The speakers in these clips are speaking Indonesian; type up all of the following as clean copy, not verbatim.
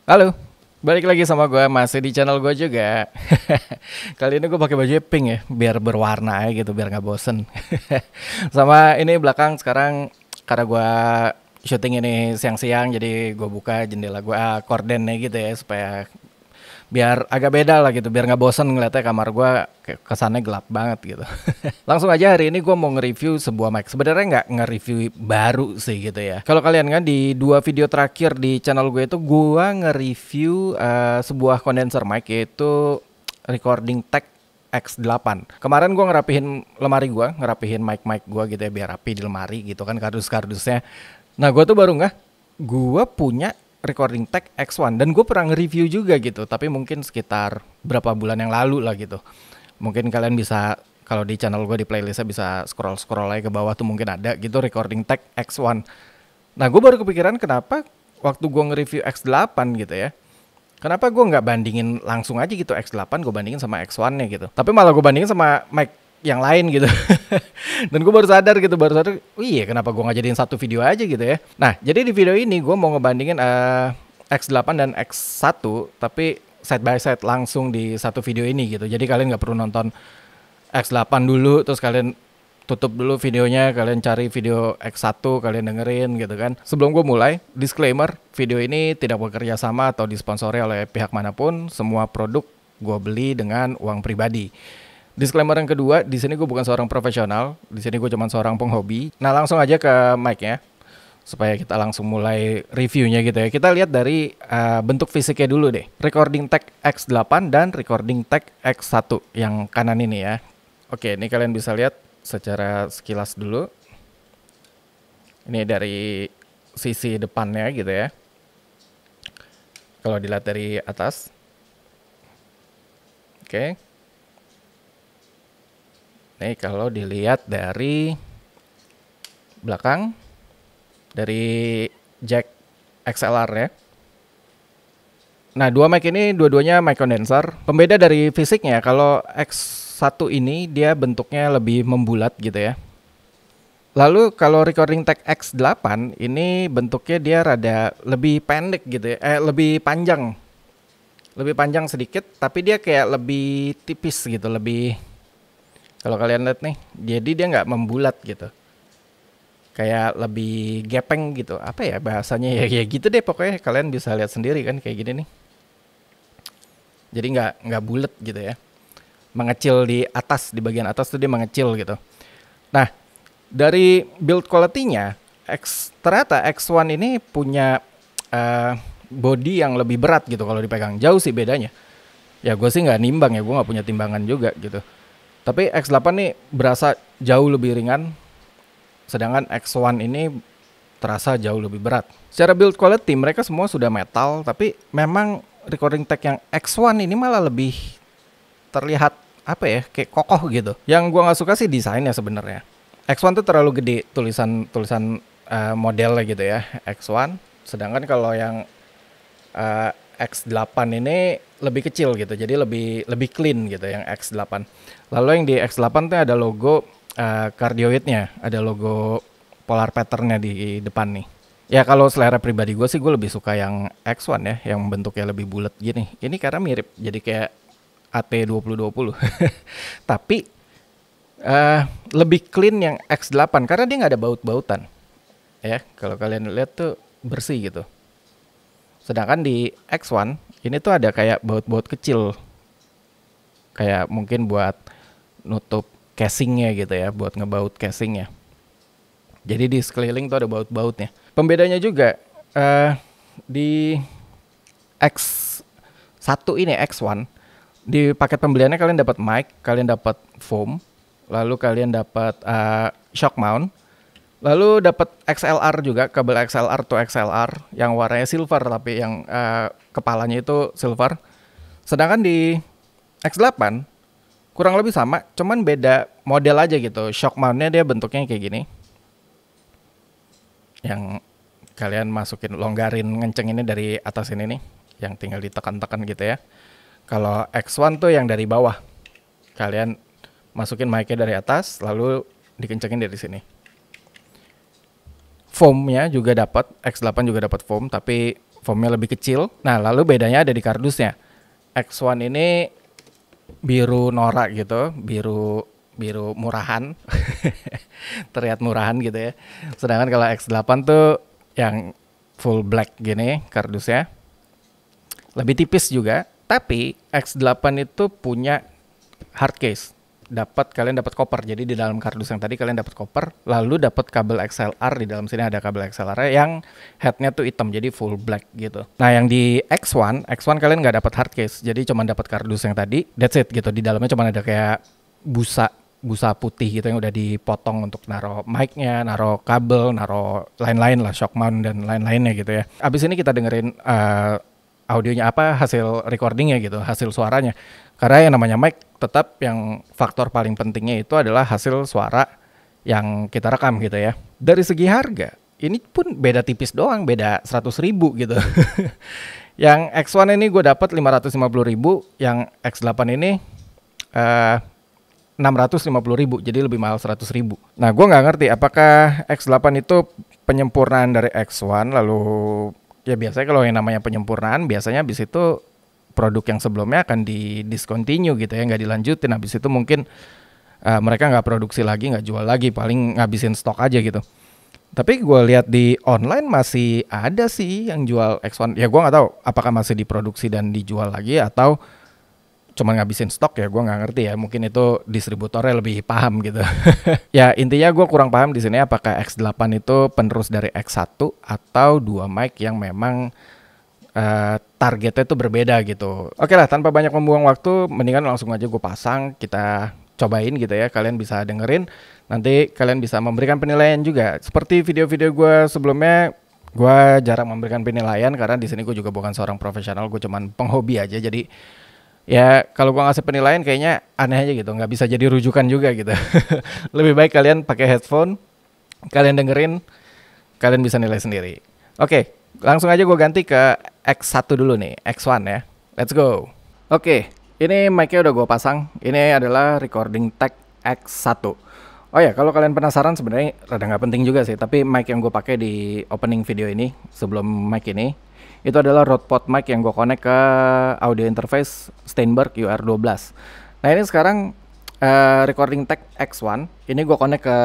Halo, balik lagi sama gue, masih di channel gue juga. Kali ini gue pakai baju pink ya, biar berwarna aja gitu, biar nggak bosen. Sama ini belakang sekarang karena gue syuting ini siang-siang, jadi gue buka jendela gue, kordennya gitu ya, supaya biar agak beda lah gitu, biar nggak bosen ngeliatnya kamar gue kesannya gelap banget gitu. Langsung aja hari ini gue mau nge-review sebuah mic. Sebenarnya nggak nge-review baru sih gitu ya. Kalau kalian kan di dua video terakhir di channel gue itu gue nge-review sebuah condenser mic yaitu Recording Tech X8. Kemarin gue ngerapihin lemari gue, ngerapihin mic-mic gue gitu ya biar rapi di lemari gitu kan kardus-kardusnya. Nah gue tuh baru nggak, gue punya Recording Tech X1 dan gue pernah nge-review juga gitu, tapi mungkin sekitar berapa bulan yang lalu lah gitu. Mungkin kalian bisa kalau di channel gue di playlistnya bisa scroll aja ke bawah tuh mungkin ada gitu Recording Tech X1. Nah gue baru kepikiran kenapa waktu gue nge-review X8 gitu ya, kenapa gue nggak bandingin langsung aja gitu X8 gue bandingin sama X1-nya gitu. Tapi malah gue bandingin sama mic yang lain gitu. Dan gue baru sadar, oh iya kenapa gue nggak jadiin satu video aja gitu ya. Nah jadi di video ini gue mau ngebandingin X8 dan X1 tapi side by side langsung di satu video ini gitu. Jadi kalian nggak perlu nonton X8 dulu terus kalian tutup dulu videonya, kalian cari video X1, kalian dengerin gitu kan. Sebelum gue mulai, disclaimer, video ini tidak bekerja sama atau disponsori oleh pihak manapun. Semua produk gue beli dengan uang pribadi. Disclaimer yang kedua, di sini gue bukan seorang profesional, di sini gue cuma seorang penghobi. Nah langsung aja ke mic-nya, supaya kita langsung mulai reviewnya gitu ya. Kita lihat dari bentuk fisiknya dulu deh. Recording Tech X8 dan Recording Tech X1 yang kanan ini ya. Oke, ini kalian bisa lihat secara sekilas dulu. Ini dari sisi depannya gitu ya. Kalau dilihat dari atas. Oke. Nih kalau dilihat dari belakang, dari jack XLR ya. Nah dua mic ini dua-duanya mic condenser. Pembeda dari fisiknya, kalau X1 ini dia bentuknya lebih membulat gitu ya. Lalu kalau Recording Tech X8 ini bentuknya dia rada lebih pendek gitu ya, lebih panjang. Lebih panjang sedikit, tapi dia kayak lebih tipis gitu, lebih. Kalau kalian lihat nih, jadi dia nggak membulat gitu. Kayak lebih gepeng gitu. Apa ya bahasanya ya gitu deh pokoknya. Kalian bisa lihat sendiri kan kayak gini nih. Jadi nggak bulat gitu ya. Mengecil di atas, di bagian atas tuh dia mengecil gitu. Nah, dari build quality-nya, ternyata X1 ini punya body yang lebih berat gitu kalau dipegang. Jauh sih bedanya. Ya gue sih nggak nimbang ya, gue nggak punya timbangan juga gitu. Tapi X8 nih berasa jauh lebih ringan, sedangkan X1 ini terasa jauh lebih berat. Secara build quality mereka semua sudah metal, tapi memang Recording Tech yang X1 ini malah lebih terlihat apa ya, kayak kokoh gitu. Yang gua nggak suka sih desainnya sebenarnya. X1 tuh terlalu gede tulisan modelnya gitu ya, X1. Sedangkan kalau yang X8 ini lebih kecil gitu, jadi lebih clean gitu yang X8. Lalu yang di X8 tuh ada logo cardioidnya, ada logo polar patternnya di depan nih. Ya kalau selera pribadi gue sih gue lebih suka yang X1 ya, yang bentuknya lebih bulat gini. Ini karena mirip, jadi kayak AT2020. Tapi lebih clean yang X8 karena dia nggak ada baut-bautan. Ya kalau kalian lihat tuh bersih gitu. Sedangkan di X1 ini tuh ada kayak baut-baut kecil. Kayak mungkin buat nutup casingnya gitu ya, buat ngebaut casingnya. Jadi di sekeliling tuh ada baut-bautnya. Pembedanya juga di X1 ini, X1, di paket pembeliannya kalian dapat mic, kalian dapat foam, lalu kalian dapat shock mount, lalu dapat XLR juga, kabel XLR to XLR yang warnanya silver tapi yang kepalanya itu silver. Sedangkan di X8 kurang lebih sama, cuman beda model aja gitu. Shock mountnya dia bentuknya kayak gini. Yang kalian masukin, longgarin, ngencenginnya dari atas ini nih, yang tinggal ditekan-tekan gitu ya. Kalau X1 tuh yang dari bawah. Kalian masukin mic-nya dari atas, lalu dikencengin dari sini. Foamnya juga dapat, X8 juga dapat foam, tapi foamnya lebih kecil. Nah, lalu bedanya ada di kardusnya. X1 ini biru norak gitu, biru murahan. Terlihat murahan gitu ya. Sedangkan kalau X8 tuh yang full black gini kardusnya. Lebih tipis juga, tapi X8 itu punya hard case. Kalian dapat koper. Jadi di dalam kardus yang tadi kalian dapat koper, lalu dapat kabel XLR. Di dalam sini ada kabel XLR yang headnya tuh hitam, jadi full black gitu. Nah, yang di X1 kalian nggak dapat hard case, jadi cuma dapat kardus yang tadi. That's it gitu. Di dalamnya cuma ada kayak busa putih gitu yang udah dipotong untuk naro mic-nya, naro kabel, naro lain-lain lah, shock mount dan lain-lainnya gitu ya. Abis ini kita dengerin audionya apa, hasil recordingnya gitu, hasil suaranya. Karena yang namanya mic tetap yang faktor paling pentingnya itu adalah hasil suara yang kita rekam gitu ya. Dari segi harga, ini pun beda tipis doang, beda 100.000 gitu. Yang X1 ini gue dapat 550.000, yang X8 ini 650.000, jadi lebih mahal 100.000. Nah, gue nggak ngerti apakah X8 itu penyempurnaan dari X1, lalu ya biasanya kalau yang namanya penyempurnaan biasanya habis itu produk yang sebelumnya akan di discontinue gitu ya, nggak dilanjutin. Habis itu mungkin mereka nggak produksi lagi, nggak jual lagi, paling ngabisin stok aja gitu. Tapi gue lihat di online masih ada sih yang jual X1. Ya gue nggak tahu apakah masih diproduksi dan dijual lagi atau cuma ngabisin stok, ya gue nggak ngerti ya. Mungkin itu distributornya lebih paham gitu. Ya intinya gue kurang paham di sini apakah X8 itu penerus dari X1 atau dua mic yang memang targetnya itu berbeda gitu. Oke lah, tanpa banyak membuang waktu, mendingan langsung aja gue pasang, kita cobain gitu ya. Kalian bisa dengerin, nanti kalian bisa memberikan penilaian juga. Seperti video-video gue sebelumnya, gue jarang memberikan penilaian karena di sini gue juga bukan seorang profesional, gue cuman penghobi aja. Jadi ya kalau gue ngasih penilaian kayaknya aneh aja gitu, nggak bisa jadi rujukan juga gitu. Lebih baik kalian pakai headphone, kalian dengerin, kalian bisa nilai sendiri. Oke, langsung aja gue ganti ke X1 dulu nih, X1 ya. Let's go. Oke, ini mic-nya udah gue pasang. Ini adalah Recording Tech X1. Oh ya, kalau kalian penasaran sebenarnya rada nggak penting juga sih, tapi mic yang gue pakai di opening video ini, sebelum mic ini, itu adalah Rode Pod mic yang gue connect ke audio interface Steinberg UR12. Nah ini sekarang Recording Tech X1, ini gue connect ke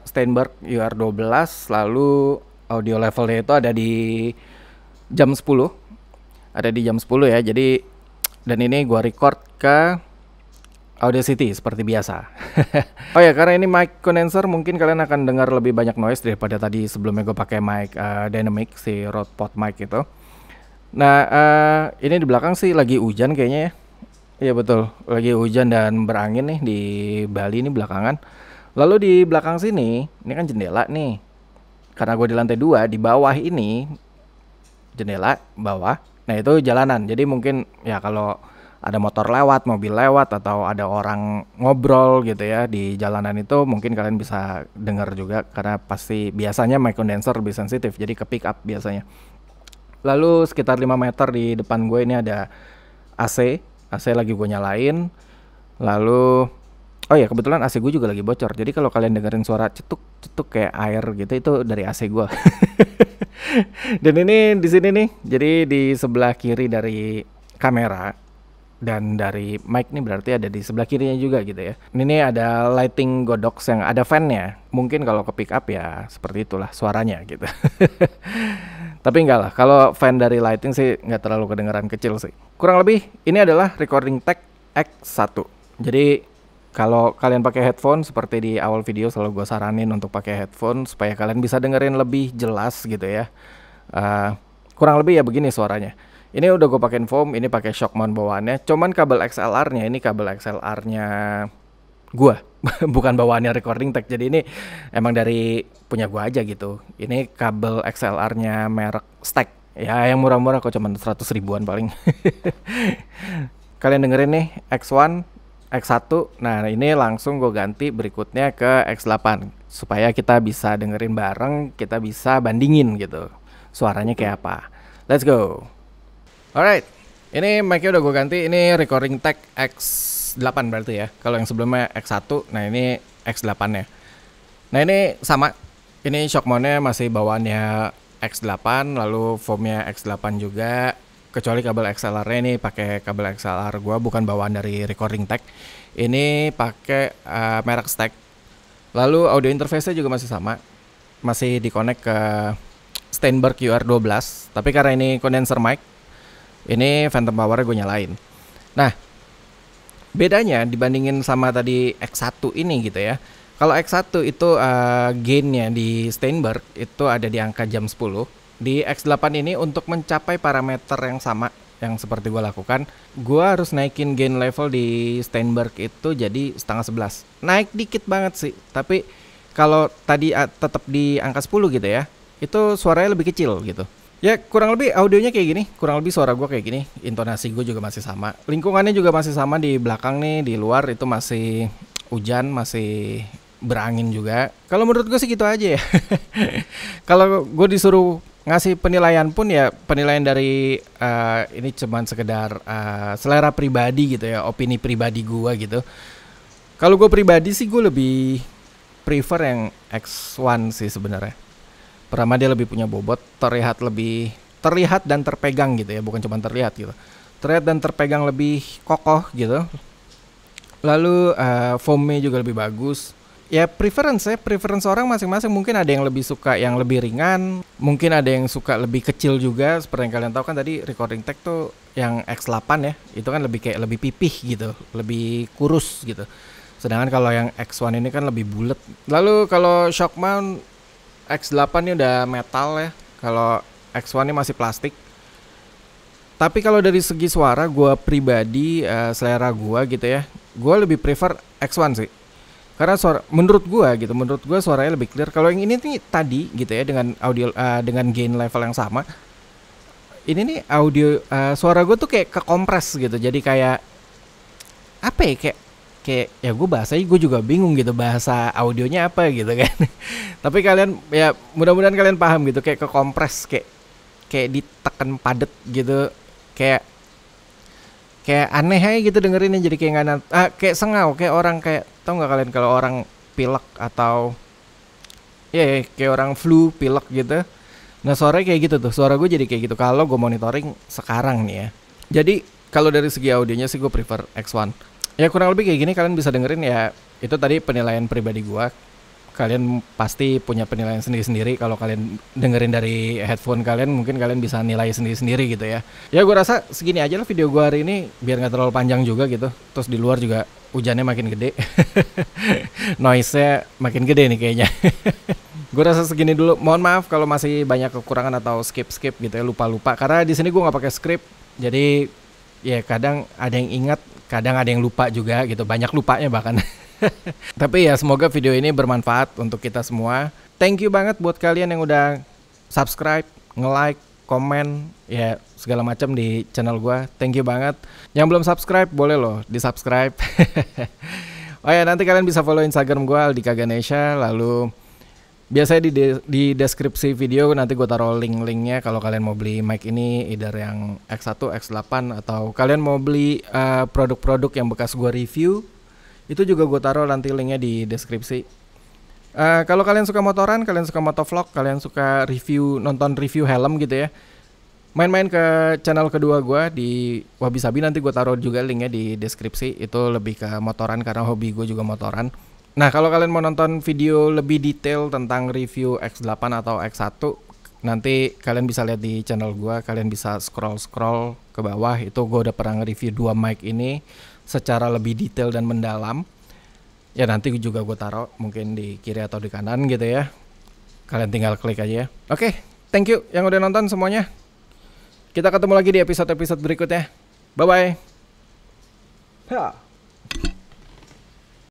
Steinberg UR12, lalu audio levelnya itu ada di jam 10. Ada di jam 10 ya. Jadi dan ini gua record ke Audacity seperti biasa. Oh ya, karena ini mic condenser mungkin kalian akan dengar lebih banyak noise daripada tadi sebelumnya gue pakai mic dynamic si Rode Pod mic itu. Nah, ini di belakang sih lagi hujan kayaknya ya. Iya betul, lagi hujan dan berangin nih di Bali ini belakangan. Lalu di belakang sini, ini kan jendela nih. Karena gue di lantai 2, di bawah ini jendela bawah. Nah itu jalanan. Jadi mungkin ya kalau ada motor lewat, mobil lewat, atau ada orang ngobrol gitu ya di jalanan itu, mungkin kalian bisa dengar juga karena pasti biasanya mic condenser lebih sensitif, jadi ke pick up biasanya. Lalu sekitar 5 meter di depan gue ini ada AC lagi gue nyalain. Lalu oh ya, kebetulan AC gue juga lagi bocor. Jadi kalau kalian dengerin suara cetuk kayak air gitu, itu dari AC gue. Dan ini di sini nih, jadi di sebelah kiri dari kamera dan dari mic nih berarti ada di sebelah kirinya juga gitu ya. Ini ada lighting Godox yang ada fan-nya. Mungkin kalau ke pick up ya seperti itulah suaranya gitu. Tapi enggak lah, kalau fan dari lighting sih nggak terlalu kedengeran kecil sih. Kurang lebih ini adalah Recording Tech X1. Jadi kalau kalian pakai headphone, seperti di awal video selalu gue saranin untuk pakai headphone supaya kalian bisa dengerin lebih jelas gitu ya. Kurang lebih ya begini suaranya. Ini udah gue pakein foam, ini pakai shock mount bawaannya. Cuman kabel XLR-nya, ini kabel XLR-nya gue, bukan bawaannya Recording Tech. Jadi ini emang dari punya gue aja gitu. Ini kabel XLR-nya merek Stack. Ya yang murah-murah kok, cuman 100 ribuan paling. Kalian dengerin nih X1, X1. Nah ini langsung gue ganti berikutnya ke X8 supaya kita bisa dengerin bareng, kita bisa bandingin gitu suaranya kayak apa. Let's go. Alright, ini mic-nya udah gue ganti. Ini Recording Tech X8 berarti ya. Kalau yang sebelumnya X1, nah ini X8 nya. Nah ini sama, ini shock mount-nya masih bawaannya X8, lalu foamnya X8 juga. Kecuali kabel XLR-nya ini pakai kabel XLR gua, bukan bawaan dari Recording Tech. Ini pakai merek Stack. Lalu audio interface-nya juga masih sama. Masih di-connect ke Steinberg UR12, tapi karena ini condenser mic, ini phantom power-nya gue nyalain. Nah, bedanya dibandingin sama tadi X1 ini gitu ya. Kalau X1 itu gainnya di Steinberg itu ada di angka jam 10. Di X8 ini untuk mencapai parameter yang sama yang seperti gue lakukan, gue harus naikin gain level di Steinberg itu jadi setengah 11. Naik dikit banget sih, tapi kalau tadi tetap di angka 10 gitu ya, itu suaranya lebih kecil gitu. Ya kurang lebih audionya kayak gini, kurang lebih suara gue kayak gini, intonasi gue juga masih sama, lingkungannya juga masih sama. Di belakang nih, di luar itu masih hujan, masih berangin juga. Kalau menurut gue sih gitu aja ya. Kalau gue disuruh ngasih penilaian pun ya penilaian dari ini cuman sekedar selera pribadi gitu ya, opini pribadi gue gitu. Kalau gue pribadi sih gue lebih prefer yang X1 sih sebenarnya. Pertama dia lebih punya bobot, terlihat dan terpegang gitu ya, bukan cuma terlihat gitu. Terlihat dan terpegang lebih kokoh gitu. Lalu foamnya juga lebih bagus. Ya preference orang masing-masing. Mungkin ada yang lebih suka yang lebih ringan, mungkin ada yang suka lebih kecil juga. Seperti yang kalian tahu kan tadi Recording Tech tuh yang X8 ya, itu kan lebih kayak lebih pipih gitu, lebih kurus gitu. Sedangkan kalau yang X1 ini kan lebih bulat. Lalu kalau shock mount X8 ini udah metal ya, kalau X1 ini masih plastik. Tapi kalau dari segi suara, gue pribadi selera gue gitu ya, gue lebih prefer X1 sih. Karena menurut gue suaranya lebih clear. Kalau yang ini nih tadi gitu ya, dengan audio dengan gain level yang sama, ini nih audio suara gue tuh kayak kekompres gitu. Jadi kayak apa ya, kayak ya gue bahasanya gue juga bingung gitu, bahasa audionya apa gitu kan. Tapi kalian ya mudah-mudahan kalian paham gitu, kayak kekompres, kayak ditekan padet gitu, kayak aneh aja gitu dengerinnya. Jadi kayak nggak kayak sengau, kayak orang, kayak tau nggak kalian kalau orang pilek atau ya kayak orang flu pilek gitu. Nah suaranya kayak gitu tuh, suara gue jadi kayak gitu kalau gue monitoring sekarang nih ya. Jadi kalau dari segi audionya sih gue prefer X1. Ya kurang lebih kayak gini, kalian bisa dengerin ya. Itu tadi penilaian pribadi gue. Kalian pasti punya penilaian sendiri-sendiri. Kalau kalian dengerin dari headphone kalian, mungkin kalian bisa nilai sendiri-sendiri gitu ya. Ya gue rasa segini aja lah video gue hari ini, biar gak terlalu panjang juga gitu. Terus di luar juga hujannya makin gede. Noise-nya makin gede nih kayaknya. Gue rasa segini dulu. Mohon maaf kalau masih banyak kekurangan atau skip gitu ya, lupa-lupa. Karena di sini gue nggak pakai skrip. Jadi ya kadang ada yang ingat, kadang ada yang lupa juga gitu. Banyak lupanya bahkan. Tapi ya semoga video ini bermanfaat untuk kita semua. Thank you banget buat kalian yang udah subscribe, nge-like, komen, ya segala macam di channel gua. Thank you banget. Yang belum subscribe boleh loh di-subscribe. Oh ya, nanti kalian bisa follow Instagram gua Aldika Ganesha. Lalu biasanya di deskripsi video nanti gue taruh link-linknya kalau kalian mau beli mic ini, either yang X1, X8, atau kalian mau beli produk-produk yang bekas gue review, itu juga gue taruh nanti linknya di deskripsi. Kalau kalian suka motoran, kalian suka motovlog, kalian suka nonton review helm gitu ya, main-main ke channel kedua gue di Wabi Sabi, nanti gue taruh juga linknya di deskripsi. Itu lebih ke motoran karena hobi gue juga motoran. Nah kalau kalian mau nonton video lebih detail tentang review X8 atau X1, nanti kalian bisa lihat di channel gue. Kalian bisa scroll ke bawah, itu gue udah pernah nge-review 2 mic ini secara lebih detail dan mendalam. Ya nanti juga gue taruh mungkin di kiri atau di kanan gitu ya. Kalian tinggal klik aja ya. Oke, thank you yang udah nonton semuanya. Kita ketemu lagi di episode-episode berikutnya. Bye-bye.